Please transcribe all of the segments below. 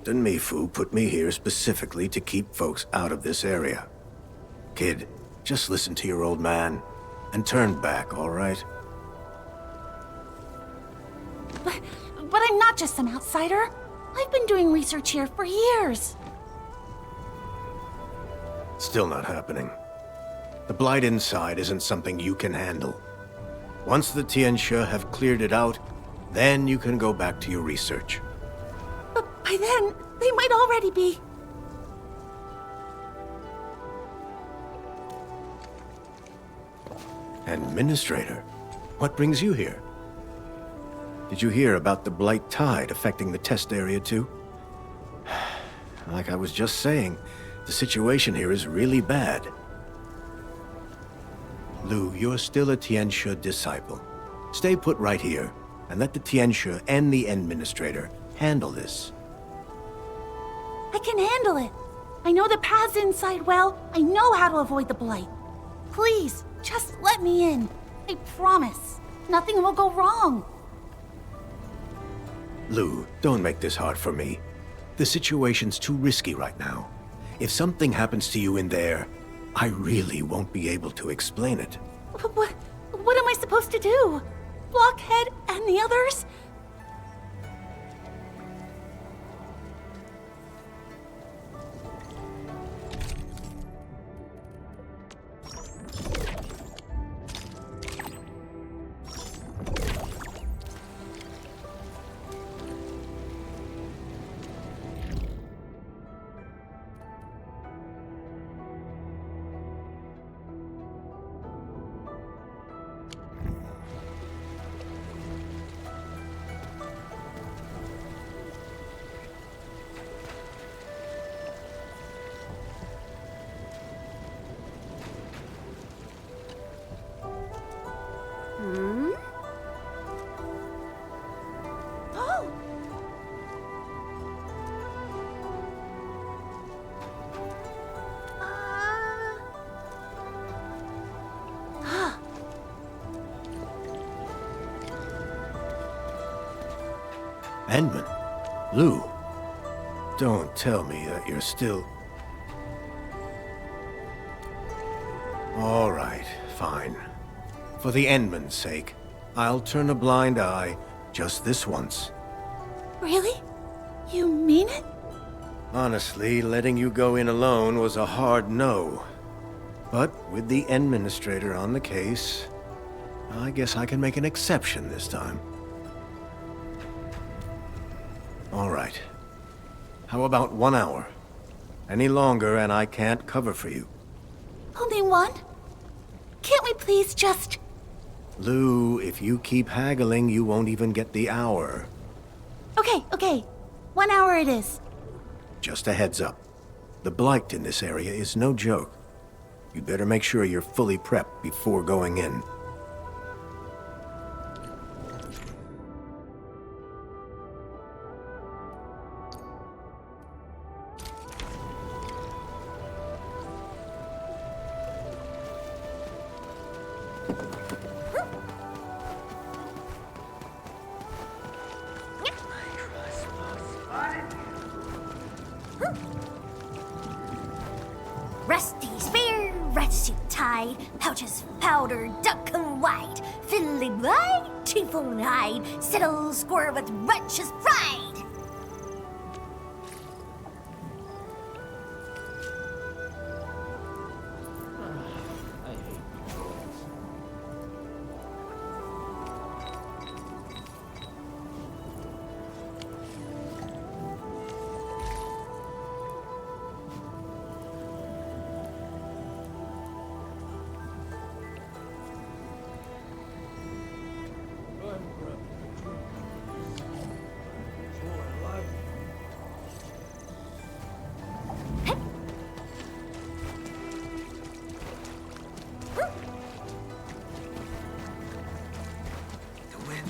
Captain Mifu put me here specifically to keep folks out of this area. Kid, just listen to your old man and turn back, all right? But I'm not just some outsider. I've been doing research here for years. Still not happening. The blight inside isn't something you can handle. Once the Tianxia have cleared it out, then you can go back to your research. But by then, they might already be... Administrator? What brings you here? Did you hear about the blight tide affecting the test area too? Like I was just saying, the situation here is really bad. Lu, you're still a Tianxia disciple. Stay put right here, and let the Tianxia and the Administrator handle this. I can handle it. I know the paths inside well. I know how to avoid the blight. Please, just let me in. I promise. Nothing will go wrong. Lu, don't make this hard for me. The situation's too risky right now. If something happens to you in there, I really won't be able to explain it. What am I supposed to do? Blockhead and the others? Oh! Edmund? Lu? Don't tell me that you're still... All right, fine. For the Endman's sake, I'll turn a blind eye just this once. Really? You mean it? Honestly, letting you go in alone was a hard no. But with the Administrator on the case, I guess I can make an exception this time. All right. How about 1 hour? Any longer and I can't cover for you. Only one? Can't we please just... Lu, if you keep haggling, you won't even get the hour. Okay. 1 hour it is. Just a heads up. The blight in this area is no joke. You'd better make sure you're fully prepped before going in. Rusty spear, red suit tied, pouches powder, duck and white, fiddly blind, teeth-on hide, settle square with righteous pride.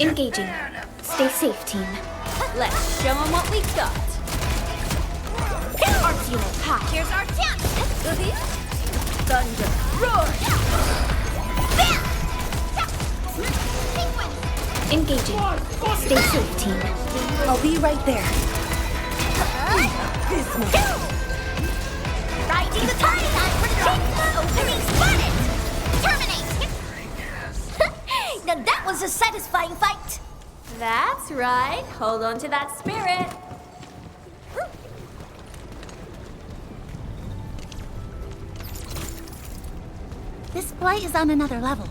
Engaging. Stay safe, team. Let's show them what we got. Arts unit, high. Here's our chance. Thunder, roar. Engaging. Stay safe, team. I'll be right there. Riding the tide on for the cheap. Opening spotted. Terminate. Now that was a satisfying fight. That's right. Hold on to that spirit. This blight is on another level.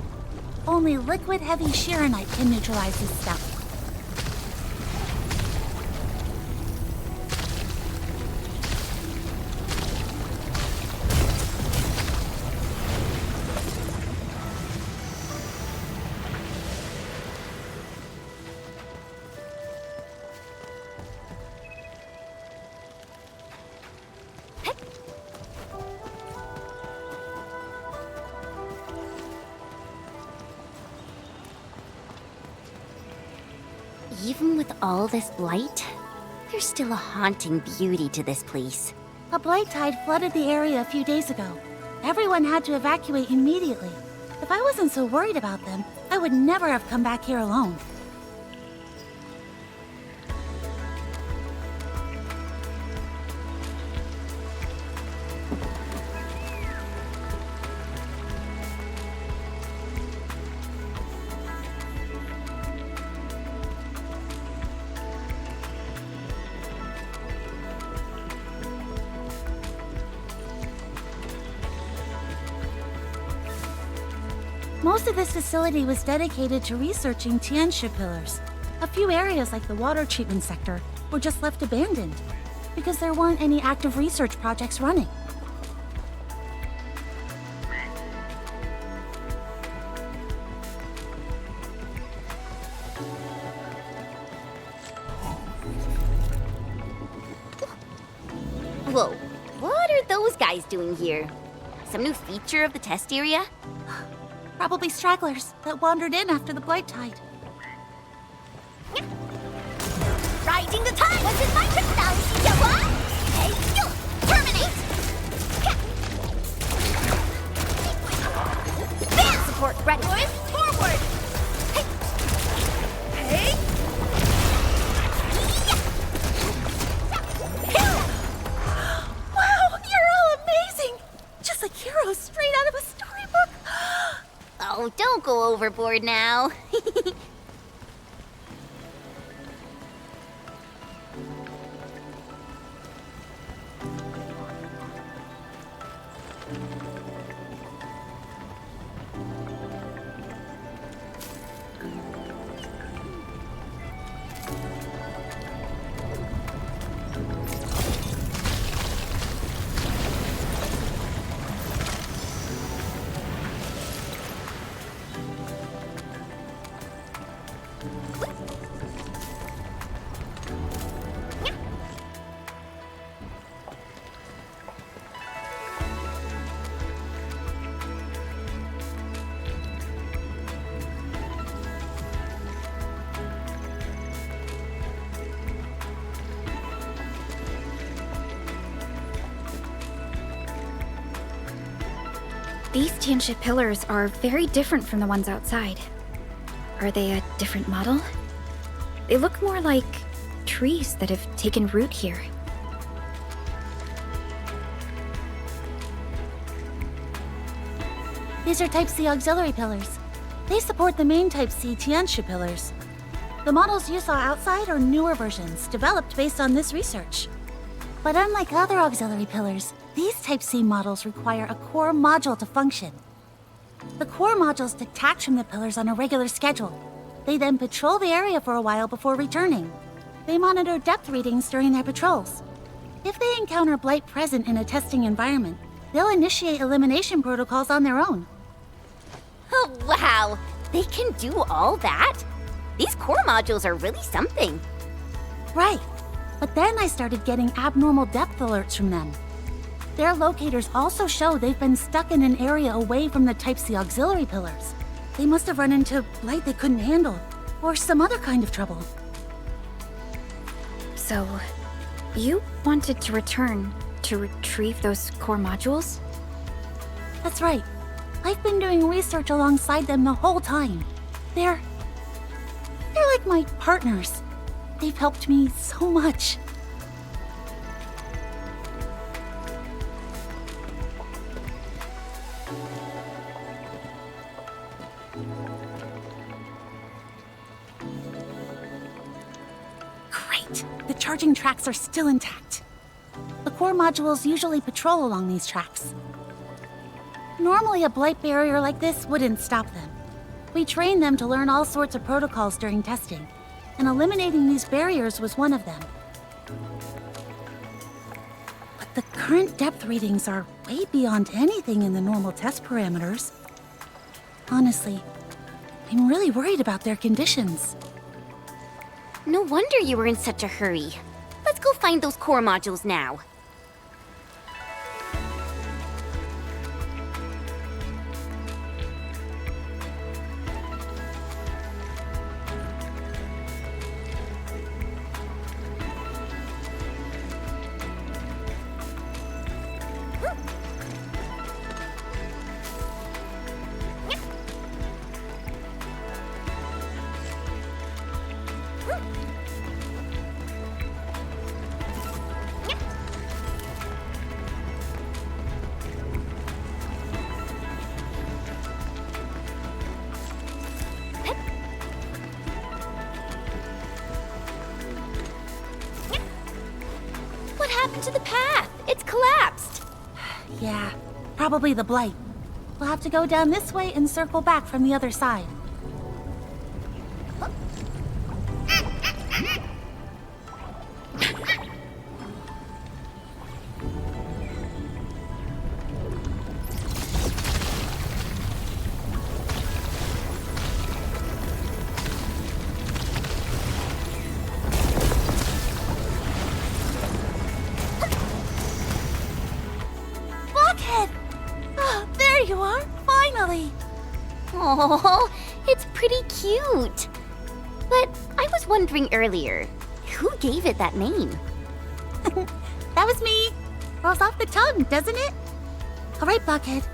Only liquid-heavy Sheeranite can neutralize this stuff. Even with all this blight, there's still a haunting beauty to this place. A blight tide flooded the area a few days ago. Everyone had to evacuate immediately. If I wasn't so worried about them, I would never have come back here alone. Most of this facility was dedicated to researching Tianxia pillars. A few areas like the water treatment sector were just left abandoned because there weren't any active research projects running. Whoa, what are those guys doing here? Some new feature of the test area? Probably stragglers that wandered in after the blight tide. Riding the tide. Was it my turn now? Hey, you! Terminate! Band support ready. Push forward! Hey! Wow, you're all amazing! Just like heroes straight out of a storybook. Oh, don't go overboard now. These Tianxia pillars are very different from the ones outside. Are they a different model? They look more like trees that have taken root here. These are Type C auxiliary pillars. They support the main Type C Tianxia pillars. The models you saw outside are newer versions, developed based on this research. But unlike other auxiliary pillars, these Type C models require a core module to function. The core modules detach from the pillars on a regular schedule. They then patrol the area for a while before returning. They monitor depth readings during their patrols. If they encounter blight present in a testing environment, they'll initiate elimination protocols on their own. Oh, wow! They can do all that? These core modules are really something. Right. But then I started getting abnormal depth alerts from them. Their locators also show they've been stuck in an area away from the Type C auxiliary pillars. They must have run into blight they couldn't handle, or some other kind of trouble. So, you wanted to return to retrieve those core modules? That's right. I've been doing research alongside them the whole time. They're like my partners. They've helped me so much. Right. The charging tracks are still intact. The core modules usually patrol along these tracks. Normally, a blight barrier like this wouldn't stop them. We trained them to learn all sorts of protocols during testing, and eliminating these barriers was one of them. But the current depth readings are way beyond anything in the normal test parameters. Honestly, I'm really worried about their conditions. No wonder you were in such a hurry. Let's go find those core modules now. What happened to the path? It's collapsed. Yeah, probably the blight. We'll have to go down this way and circle back from the other side. Blockhead! Oh, there you are, finally! Oh, it's pretty cute. But I was wondering earlier, who gave it that name? That was me. Rolls off the tongue, doesn't it? All right, Blockhead.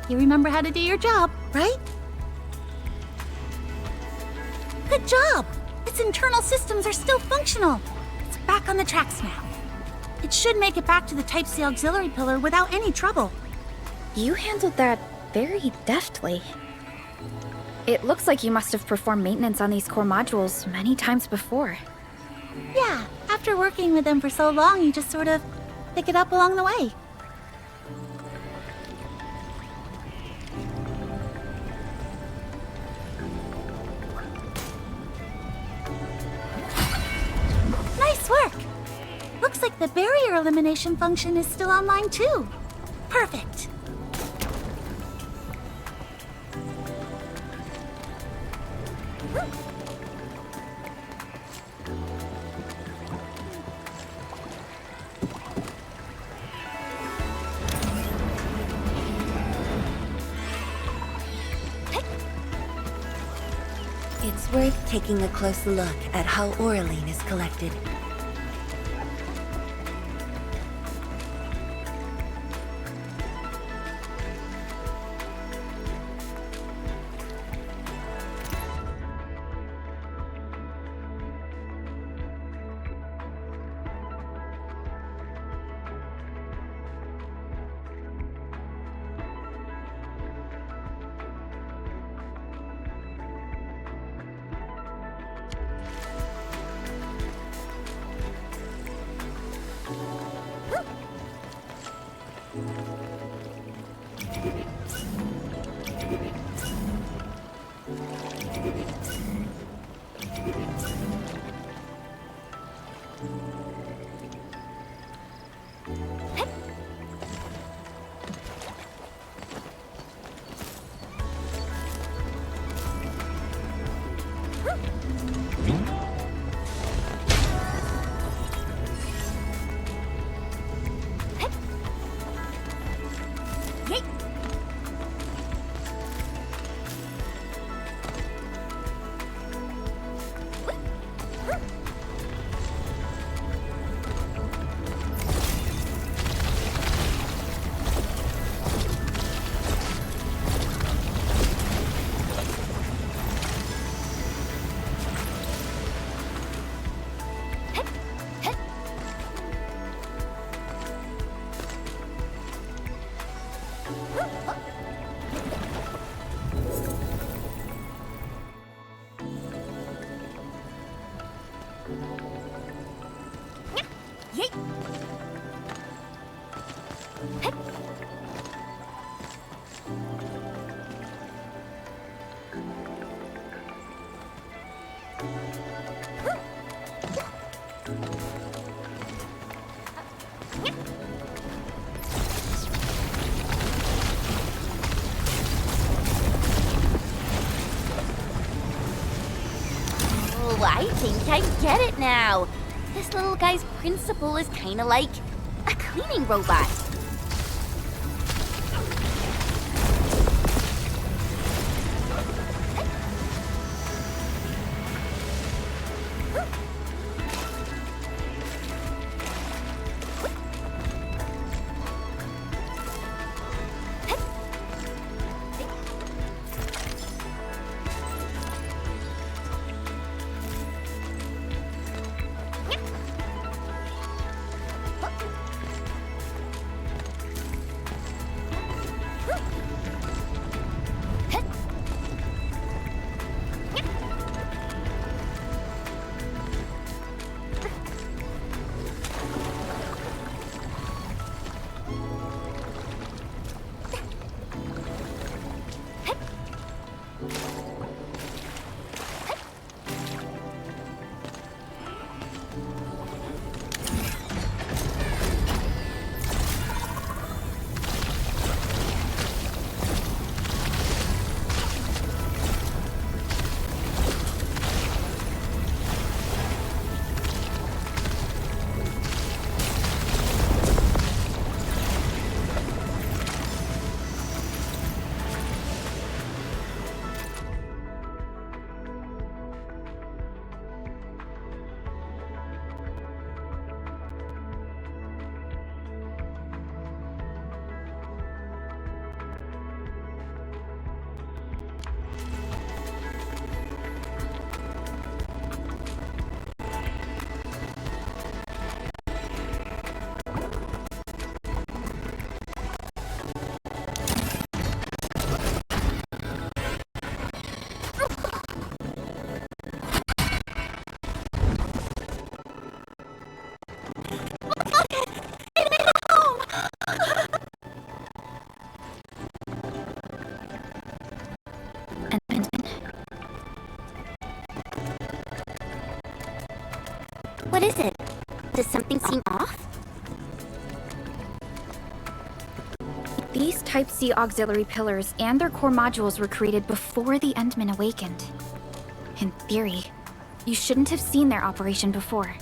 You remember how to do your job, right? Good job! Its internal systems are still functional. It's back on the tracks now. It should make it back to the Type C auxiliary pillar without any trouble. You handled that very deftly. It looks like you must have performed maintenance on these core modules many times before. Yeah, after working with them for so long, you just sort of pick it up along the way. Nice work! Looks like the barrier elimination function is still online too. Perfect! It's worth taking a close look at how Oraline is collected. Yeet! Hep. Oh, I think I get it now. This little guy's principal is kind of like a cleaning robot. What is it? Does something seem off? These Type C auxiliary pillars and their core modules were created before the Endmen awakened. In theory, you shouldn't have seen their operation before.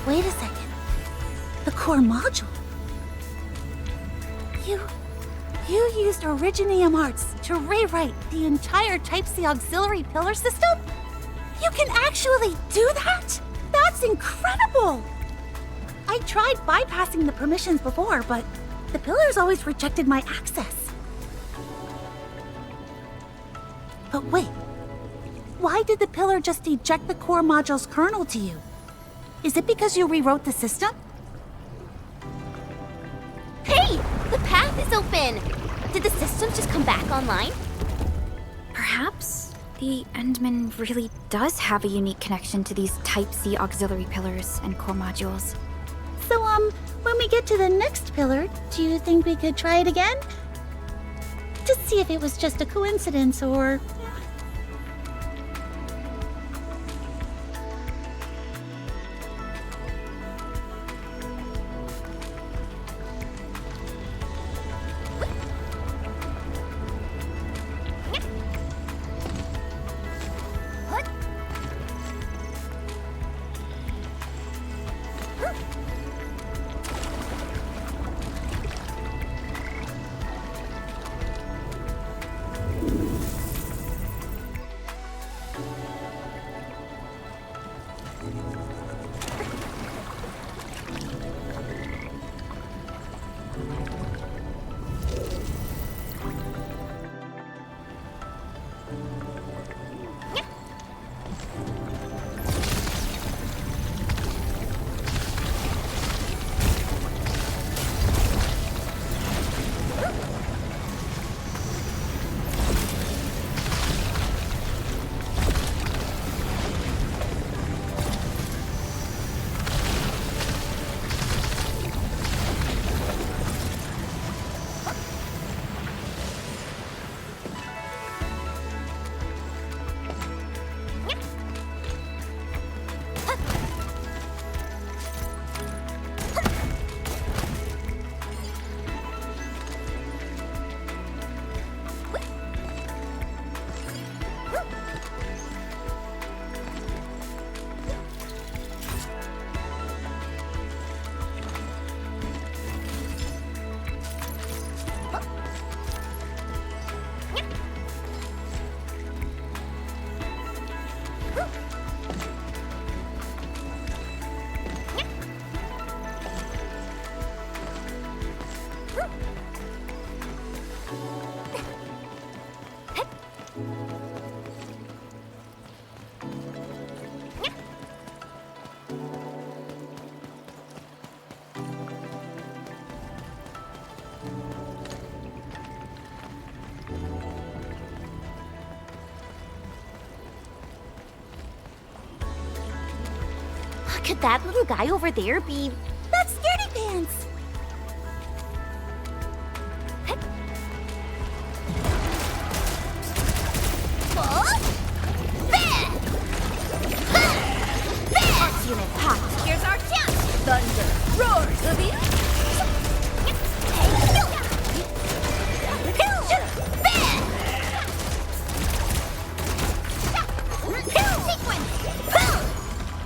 Wait a second. The core module. You used Originium Arts to rewrite the entire Type C auxiliary pillar system? You can actually do that? That's incredible! I tried bypassing the permissions before, but the pillars always rejected my access. But wait, why did the pillar just eject the core module's kernel to you? Is it because you rewrote the system? Hey! The path is open! Did the system just come back online? Perhaps the Endman really does have a unique connection to these Type C auxiliary pillars and core modules. So, when we get to the next pillar, do you think we could try it again? To see if it was just a coincidence or... Could that little guy over there be... That's Scaredy Pants! Arts unit popped. Here's our chance! Thunder roars!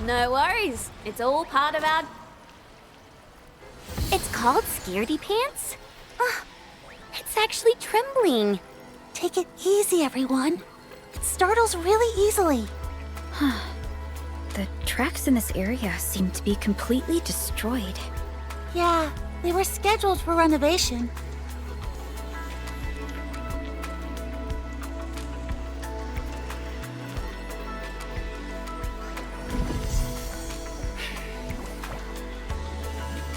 No worries. It's all part of our... It's called Scaredy Pants? It's actually trembling. Take it easy, everyone. It startles really easily. The tracks in this area seem to be completely destroyed. Yeah, they were scheduled for renovation.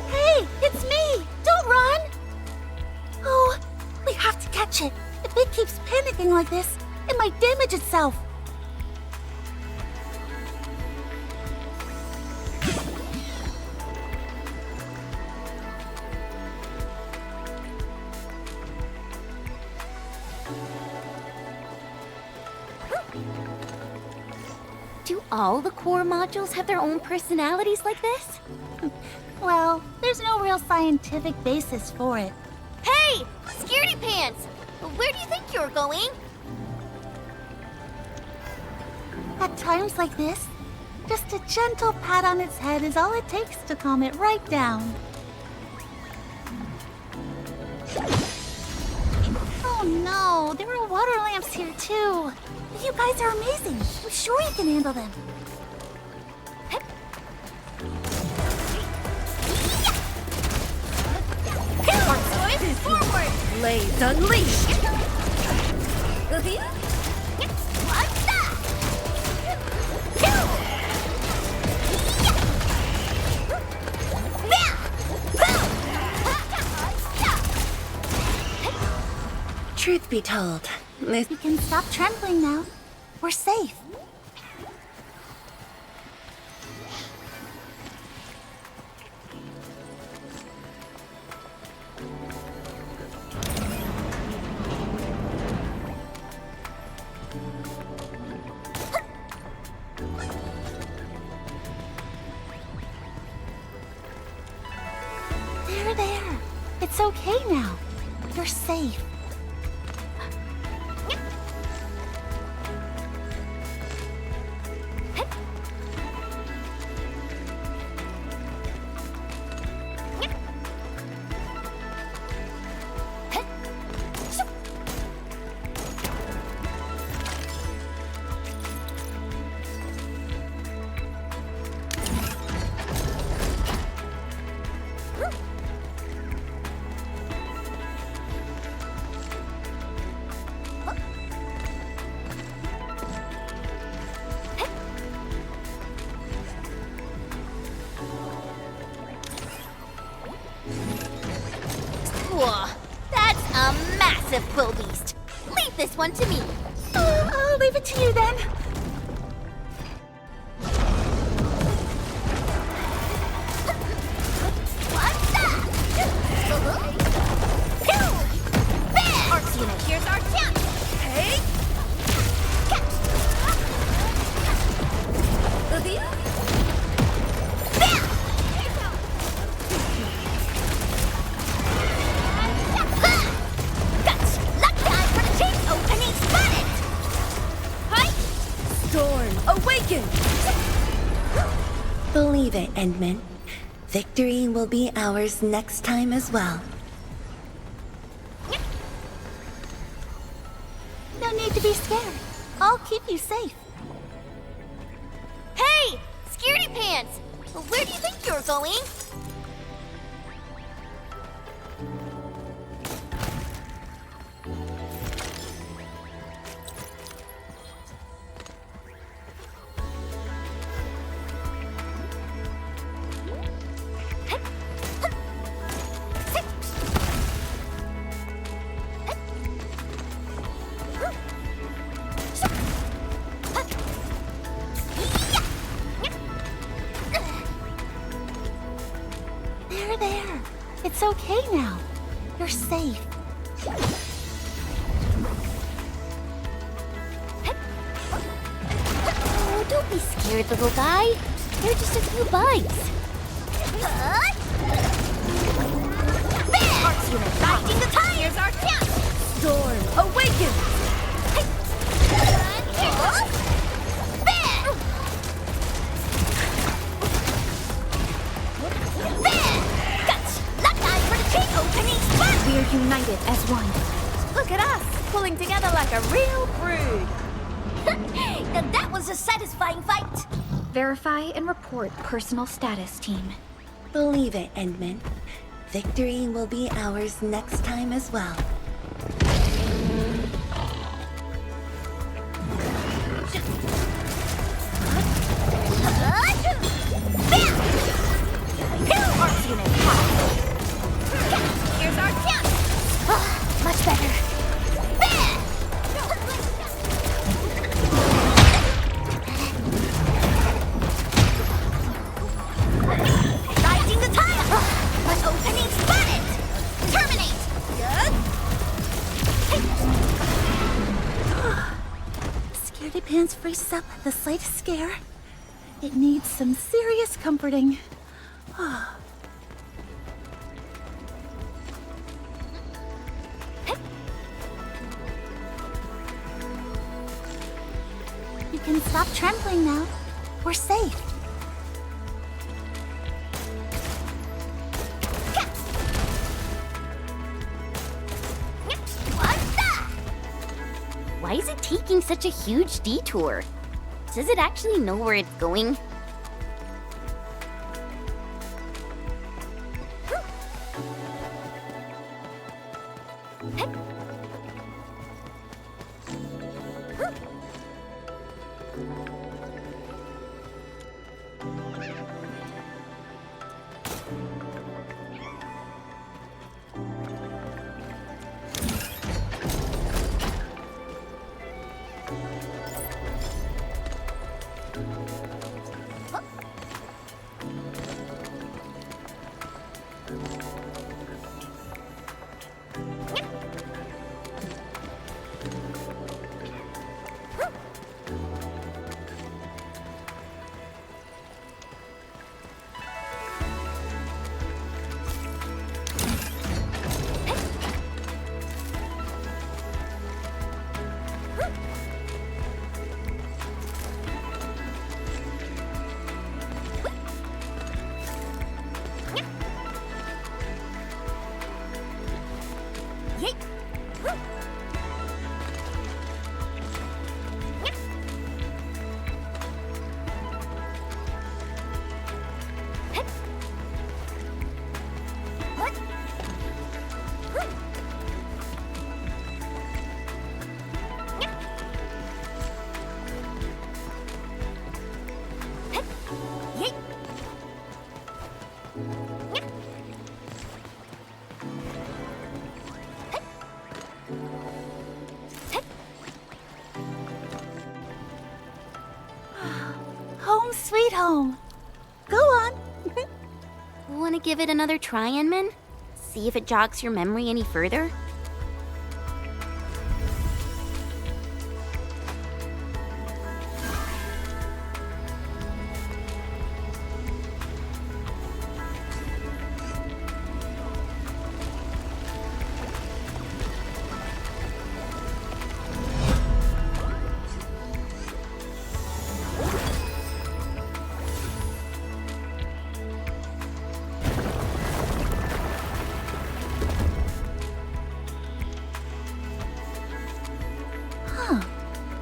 Hey, it's me! Don't run! Oh, we have to catch it. If it keeps panicking like this, it might damage itself. Do all the core modules have their own personalities like this? Well, there's no real scientific basis for it. Hey! Scaredy Pants! Where do you think you're going? At times like this, just a gentle pat on its head is all it takes to calm it right down. Oh no, there are water lamps here too. You guys are amazing. I'm sure you can handle them. Forward! Blades unleashed! What's that? Truth be told, this We can stop trembling now. We're safe. There. It's okay now. You're safe. Whoa, that's a massive quill beast. Leave this one to me. I'll leave it to you then. What's that? Arts unit, here's our chance. Hey! Believe it, Endman. Victory will be ours next time as well. No need to be scared. I'll keep you safe. Hey! Scaredy Pants! Where do you think you're going? It's okay now. You're safe. Oh, don't be scared, little guy. They're just a few bugs. Parts unit riding the tires are chance. Storm awakens. We're united as one. Look at us, pulling together like a real brood. Now that was a satisfying fight. Verify and report personal status, team. Believe it, Endman. Victory will be ours next time as well. Parts unit here's our chance. Much better. Riding the tire. But opening spotted. Terminate. Scaredy Pants freezes up at the slightest scare. It needs some serious comforting. You can stop trembling now. We're safe. Why is it taking such a huge detour? Does it actually know where it's going? Home sweet home. Go on. Want to give it another try, Enman? See if it jogs your memory any further?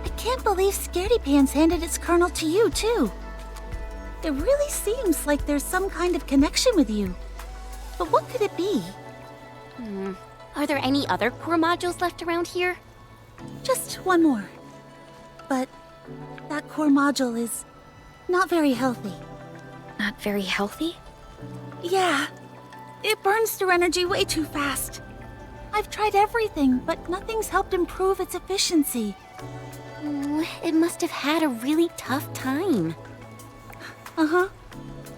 I can't believe Scaredy Pants handed its kernel to you, too. It really seems like there's some kind of connection with you. But what could it be? Are there any other core modules left around here? Just one more. But that core module is not very healthy. Not very healthy? Yeah. It burns through energy way too fast. I've tried everything, but nothing's helped improve its efficiency. It must have had a really tough time. Uh-huh.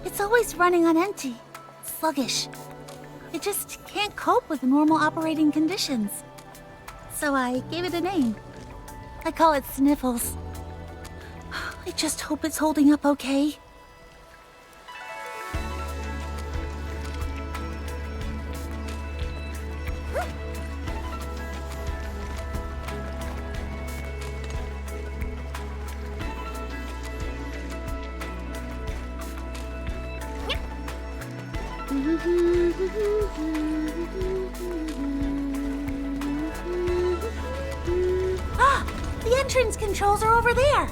It's always running on empty. Sluggish. It just can't cope with normal operating conditions. So I gave it a name. I call it Sniffles. I just hope it's holding up okay. Ah! The entrance controls are over there!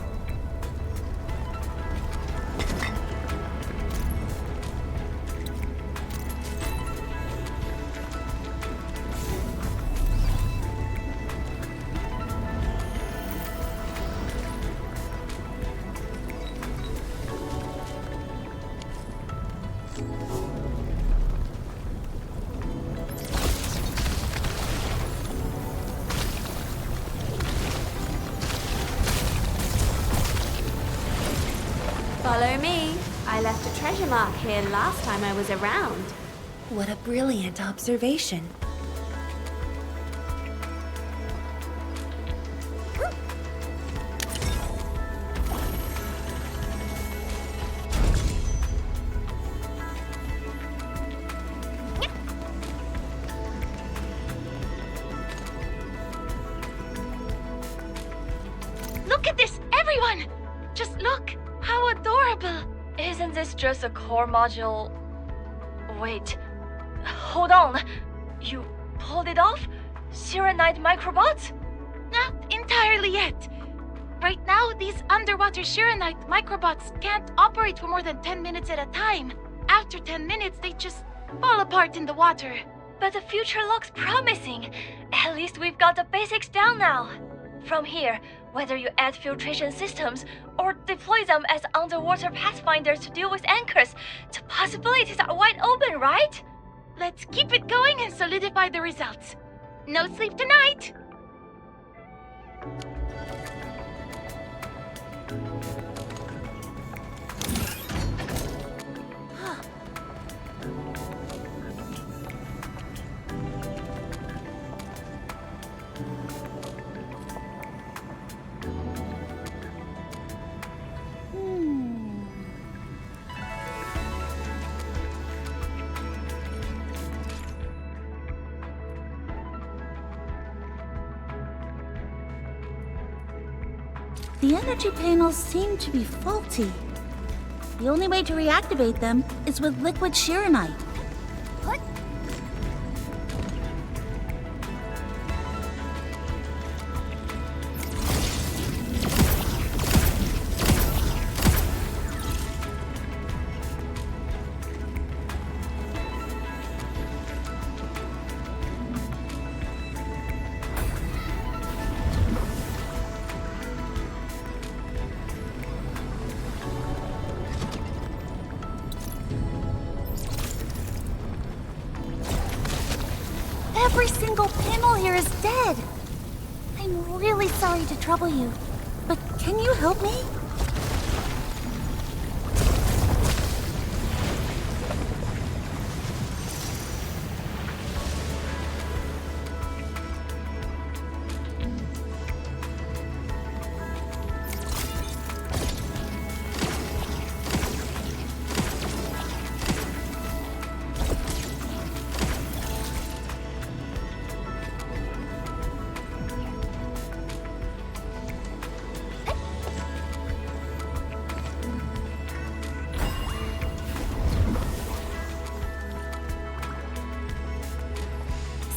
Follow me. I left a treasure mark here last time I was around. What a brilliant observation. Look at this, everyone! Just look! How adorable! Isn't this just a core module? Wait, hold on. You pulled it off? Shiranite microbots? Not entirely yet. Right now, these underwater Shiranite microbots can't operate for more than 10 minutes at a time. After 10 minutes, they just fall apart in the water. But the future looks promising. At least we've got the basics down now. From here, whether you add filtration systems or deploy them as underwater pathfinders to deal with anchors, the possibilities are wide open, right? Let's keep it going and solidify the results. No sleep tonight! The energy panels seem to be faulty. The only way to reactivate them is with liquid Shiranite. What? Every single panel here is dead. I'm really sorry to trouble you, but can you help me?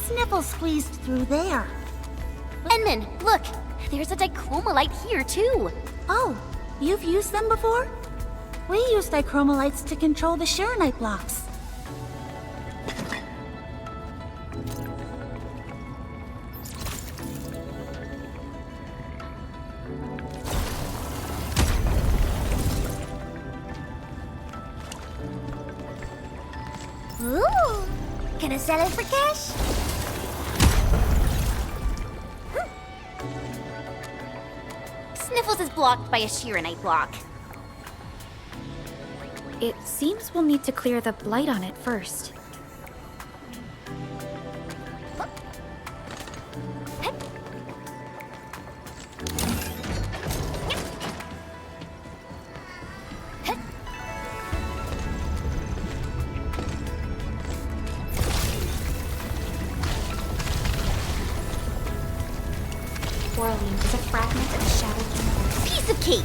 Sniffle squeezed through there. Enman, look! There's a dichromolite here, too! Oh, you've used them before? We use dichromolites to control the Shiranite blocks. Ooh! Gonna sell it for cash? Sniffles is blocked by a Shiranite block. It seems we'll need to clear the blight on it first. twirling is a fragment of a shattered temple. Piece of cake!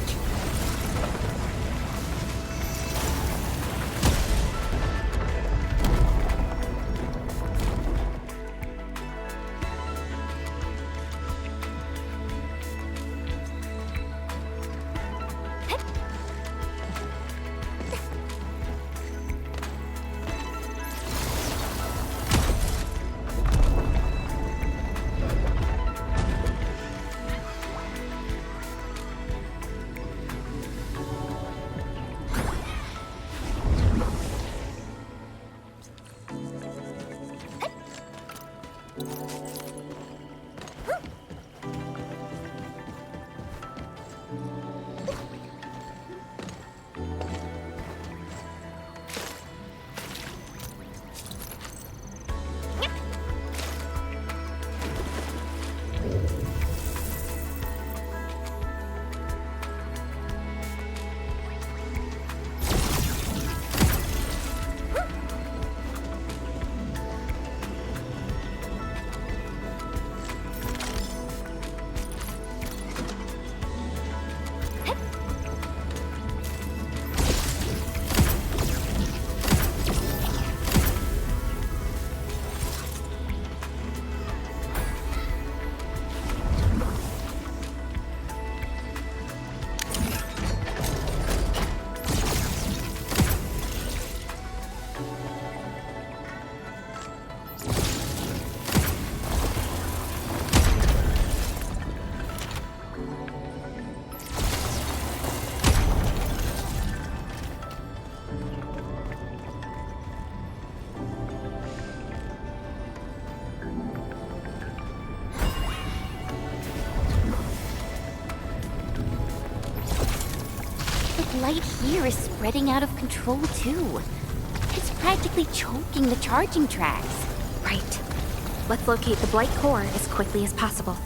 Light here is spreading out of control too. It's practically choking the charging tracks. Right. Let's locate the Blight core as quickly as possible.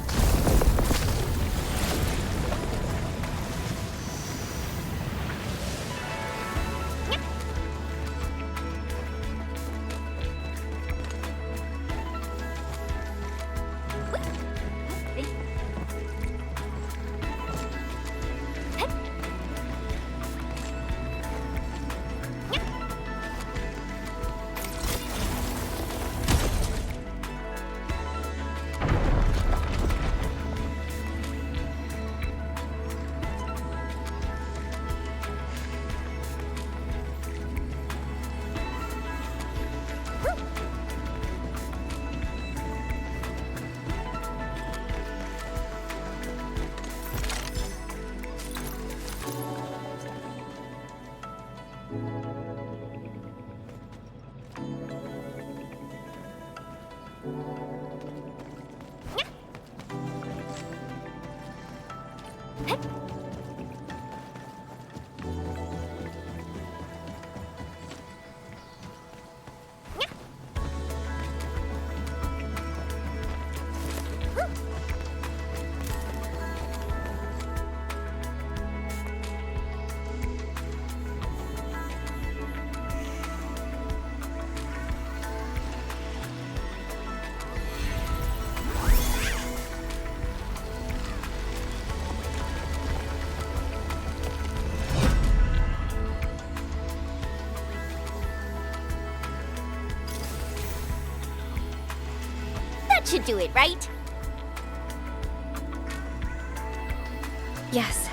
That should do it, right? Yes.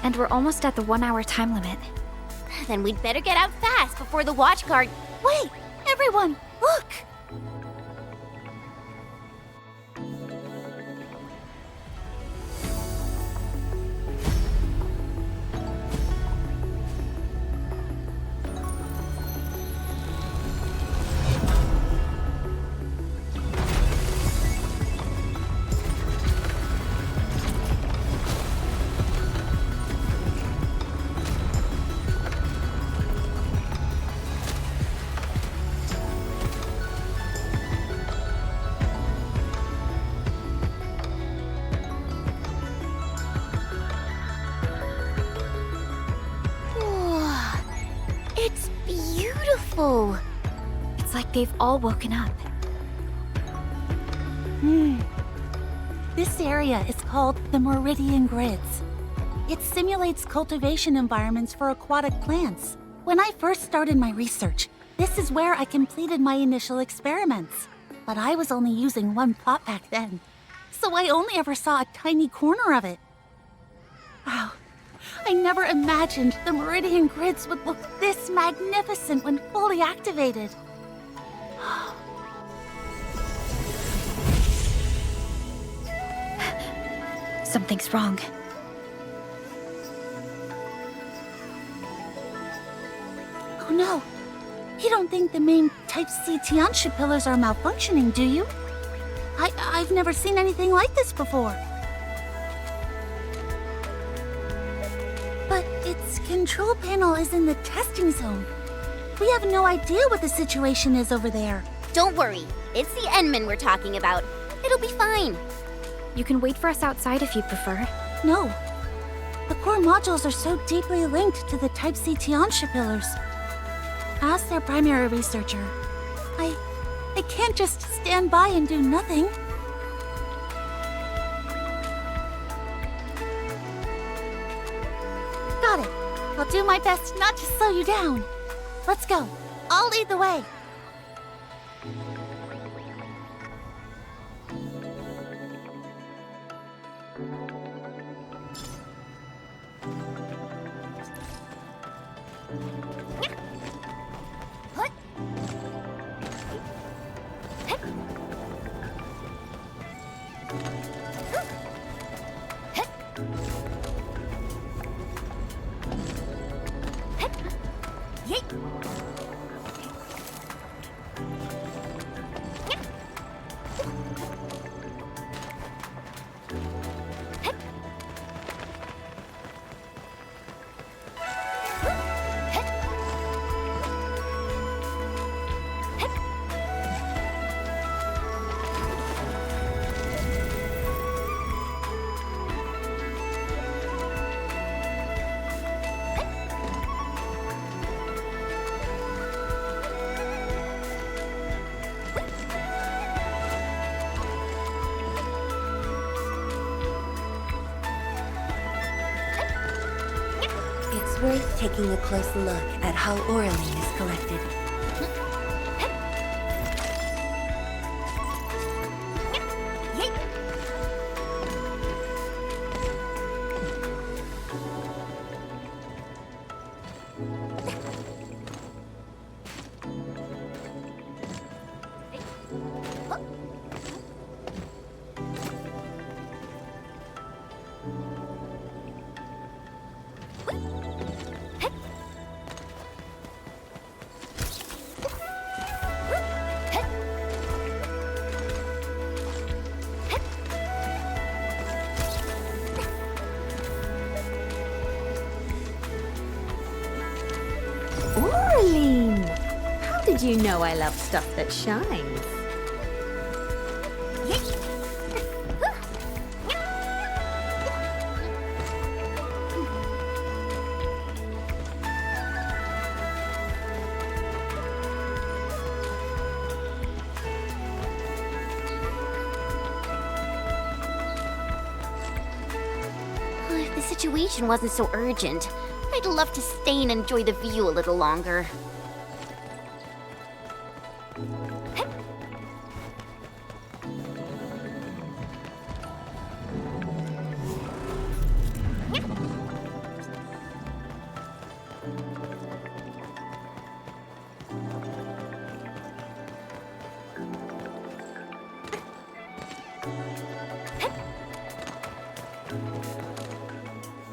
And we're almost at the 1-hour time limit. Then we'd better get out fast before the watch guard... Wait! Everyone, look! It's beautiful. It's like they've all woken up. This area is called the Meridian Grids. It simulates cultivation environments for aquatic plants. When I first started my research, this is where I completed my initial experiments. But I was only using one plot back then, so I only ever saw a tiny corner of it. Wow, I never imagined the Meridian Grids would look this magnificent when fully activated. Something's wrong. Oh no, you don't think the main Type C Tianxia pillars are malfunctioning, do you? I've never seen anything like this before. But its control panel is in the testing zone. We have no idea what the situation is over there. Don't worry, it's the Endmen we're talking about. It'll be fine. You can wait for us outside if you prefer. No. The core modules are so deeply linked to the Type C Tianxia pillars. As their primary researcher, I can't just stand by and do nothing. Got it. I'll do my best not to slow you down. Let's go. I'll lead the way. It's worth taking a close look at how Oraline is collected. Oraline! How did you know I love stuff that shines? If the situation wasn't so urgent, I'd love to stay and enjoy the view a little longer.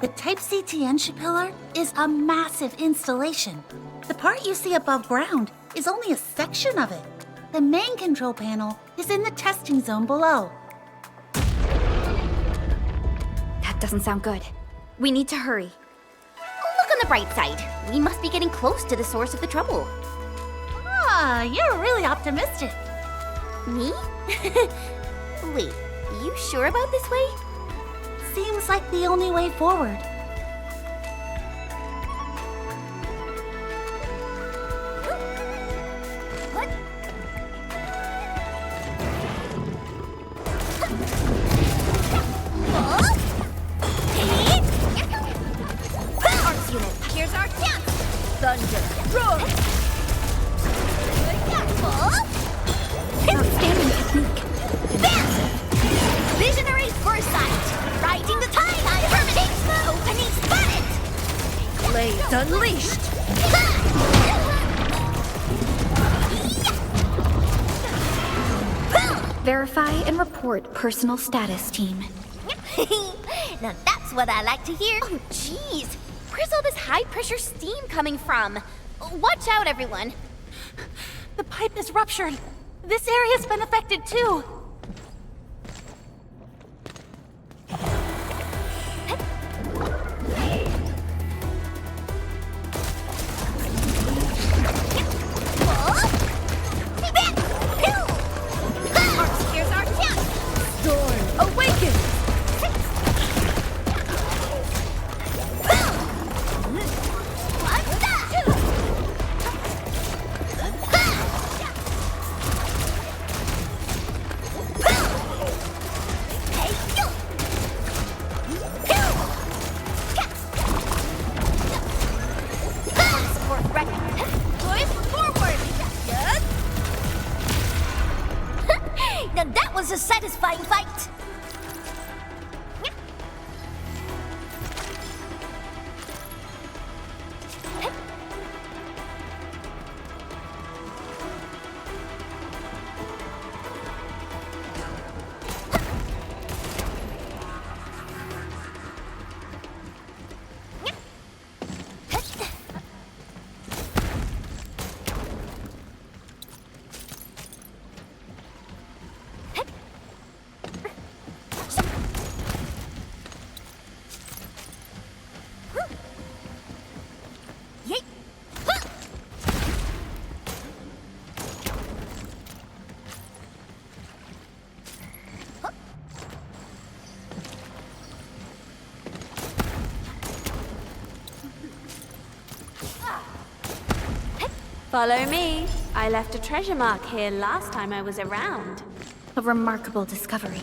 The Type C Tianxia pillar is a massive installation. The part you see above ground is only a section of it. The main control panel is in the testing zone below. That doesn't sound good. We need to hurry. Look on the bright side. We must be getting close to the source of the trouble. Ah, you're really optimistic. Me? Wait, you sure about this way? Seems like the only way forward. Fighting the tide! Affirmative! Opening spotted! Blades unleashed! Verify and report personal status, team. Now that's what I like to hear. Oh, jeez. Where's all this high-pressure steam coming from? Watch out, everyone. The pipe is ruptured. This area's been affected too. Here's our chance. Storm awaken! What's that? Hey, you! Support ready. Push forward. Yes. Now that was a satisfying fight. Yeet. Follow me. I left a treasure mark here last time I was around. A remarkable discovery.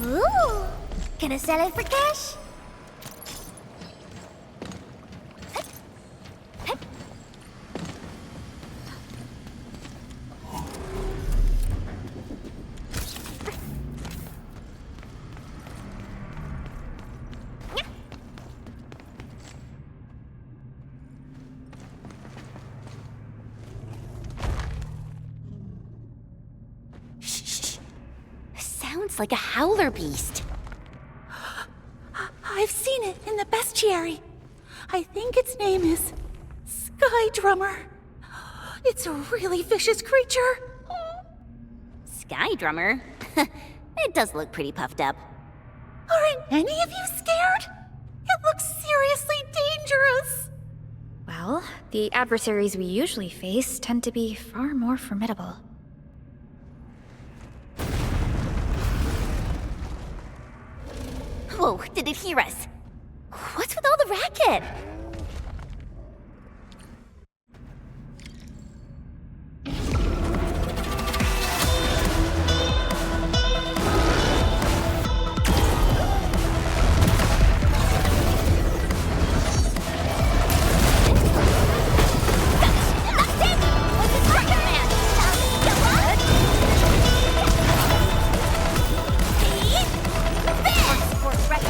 Ooh. Can I sell it for cash? Sounds like a howler beast. I've seen it in the bestiary. I think its name is Sky Drummer. It's a really vicious creature. Sky Drummer? It does look pretty puffed up. Aren't any of you scared? It looks seriously dangerous. Well, the adversaries we usually face tend to be far more formidable. Whoa, did it hear us? What's with all the racket? Support ready.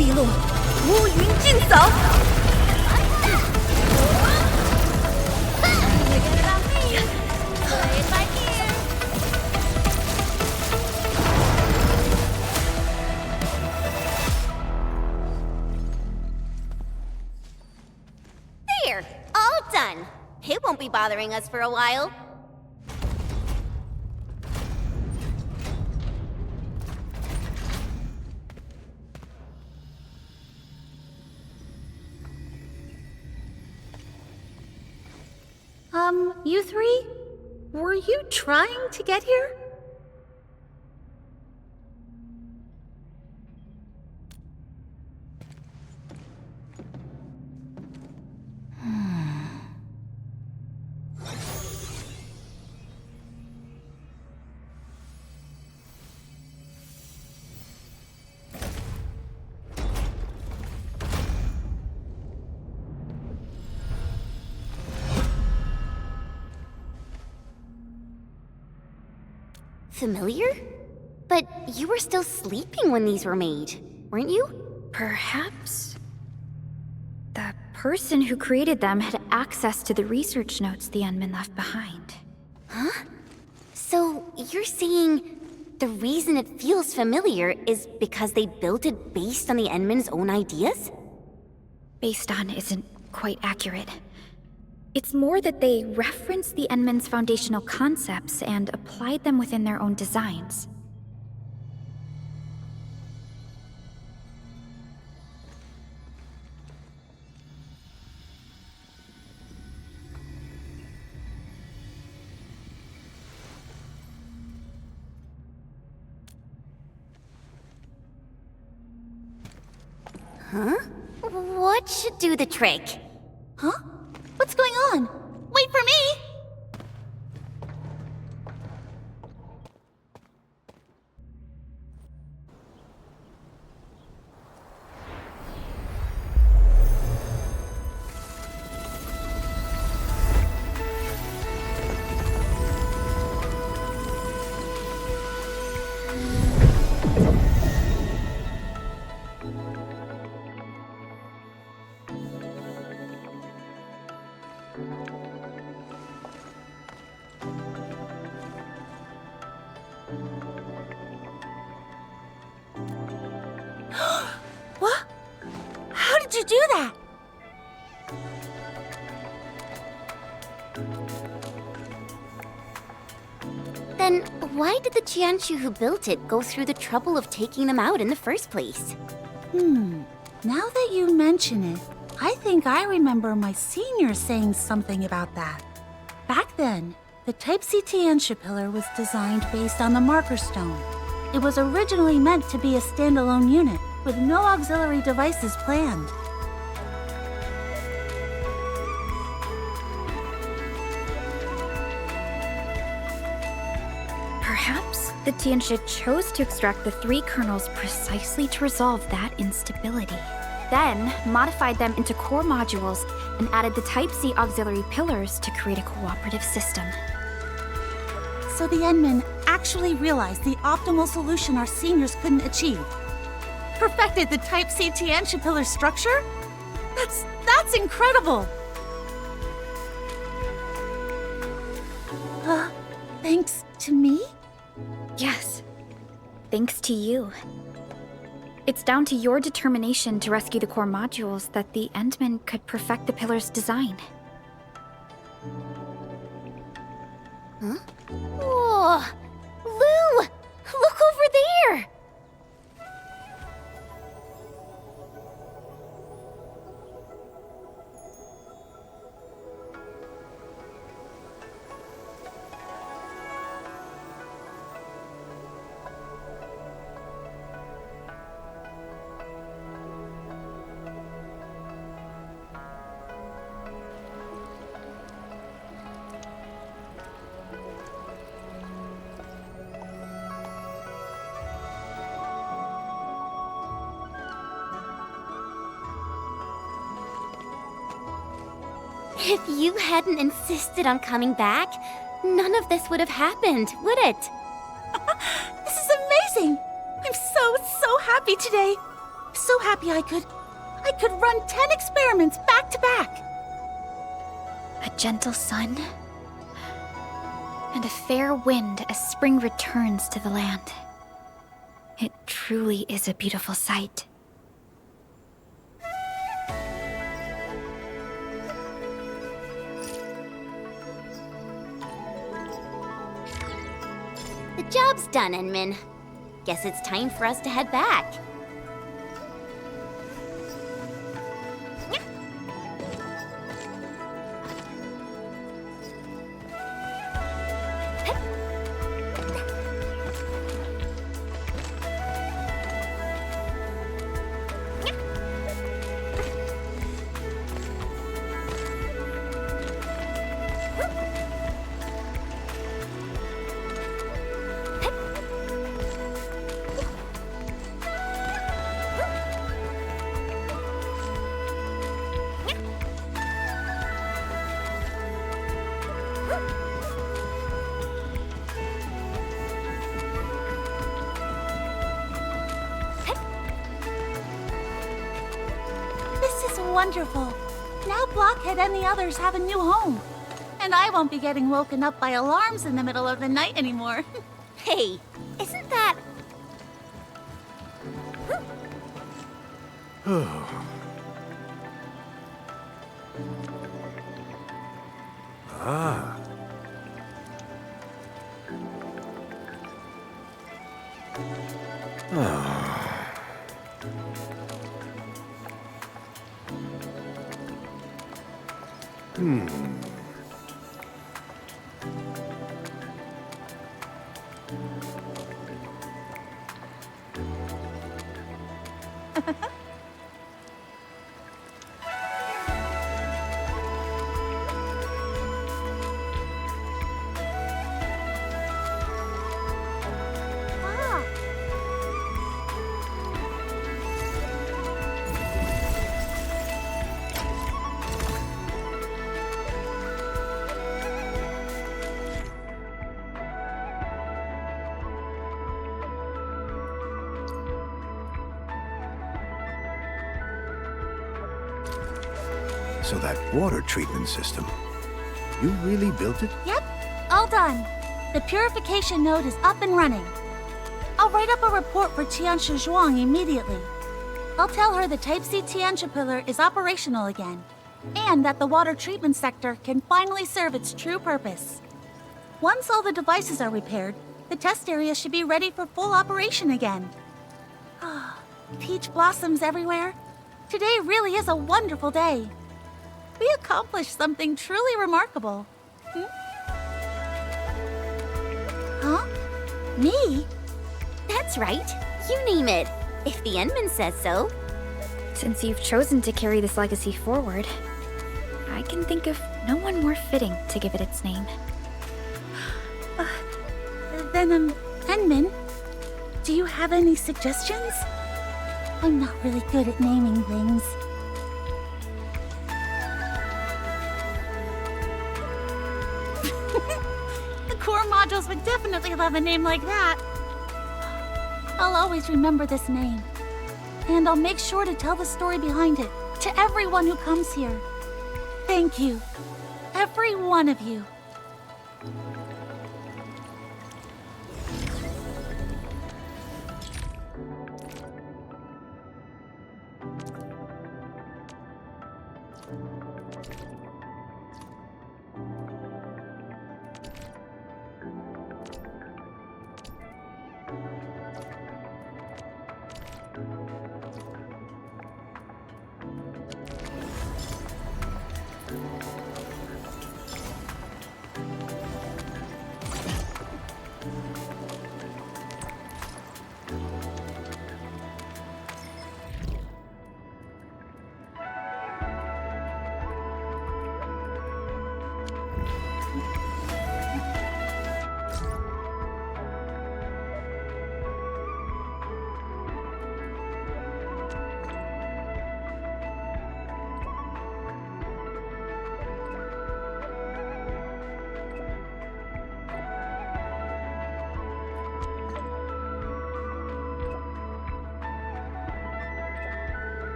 毕露，乌云尽扫。 There, all done. It won't be bothering us for a while. You three? Were you trying to get here? Familiar? But you were still sleeping when these were made, weren't you? Perhaps the person who created them had access to the research notes the Unmen left behind. Huh? So you're saying the reason it feels familiar is because they built it based on the Endmen's own ideas? Based on isn't quite accurate. It's more that they referenced the Endmen's foundational concepts and applied them within their own designs. Huh? What should do the trick? Huh? What's going on? Wait for me! What? How did you do that? Then why did the Jianshu who built it go through the trouble of taking them out in the first place? Now that you mention it, I think I remember my senior saying something about that. Back then, the Type C Tianxia pillar was designed based on the marker stone. It was originally meant to be a standalone unit, with no auxiliary devices planned. Perhaps the Tianxia chose to extract the 3 kernels precisely to resolve that instability. Then modified them into core modules and added the Type C auxiliary pillars to create a cooperative system. So the Endmen actually realized the optimal solution our seniors couldn't achieve. Perfected the Type C Tianxia pillar structure? That's incredible! Thanks to me? Yes. Thanks to you. It's down to your determination to rescue the core modules that the Endmen could perfect the pillar's design. Huh? Whoa! Lou! Look over there! If you hadn't insisted on coming back, none of this would have happened, would it? This is amazing! I'm so happy today! So happy I could run 10 experiments back to back. A gentle sun, and a fair wind as spring returns to the land. It truly is a beautiful sight. The job's done, Enmin. Guess it's time for us to head back. Wonderful. Now Blockhead and the others have a new home. And I won't be getting woken up by alarms in the middle of the night anymore. Hey, isn't that... Ah. So that water treatment system, you really built it? Yep, all done. The purification node is up and running. I'll write up a report for Tianshi Zhuang immediately. I'll tell her the Type C Tianshi pillar is operational again, and that the water treatment sector can finally serve its true purpose. Once all the devices are repaired, the test area should be ready for full operation again. Peach blossoms everywhere. Today really is a wonderful day. We accomplished something truly remarkable. Huh? Me? That's right. You name it. If the Enman says so. Since you've chosen to carry this legacy forward, I can think of no one more fitting to give it its name. Then, Enman, do you have any suggestions? I'm not really good at naming things. The core modules would definitely love a name like that. I'll always remember this name. And I'll make sure to tell the story behind it to everyone who comes here. Thank you. Every one of you.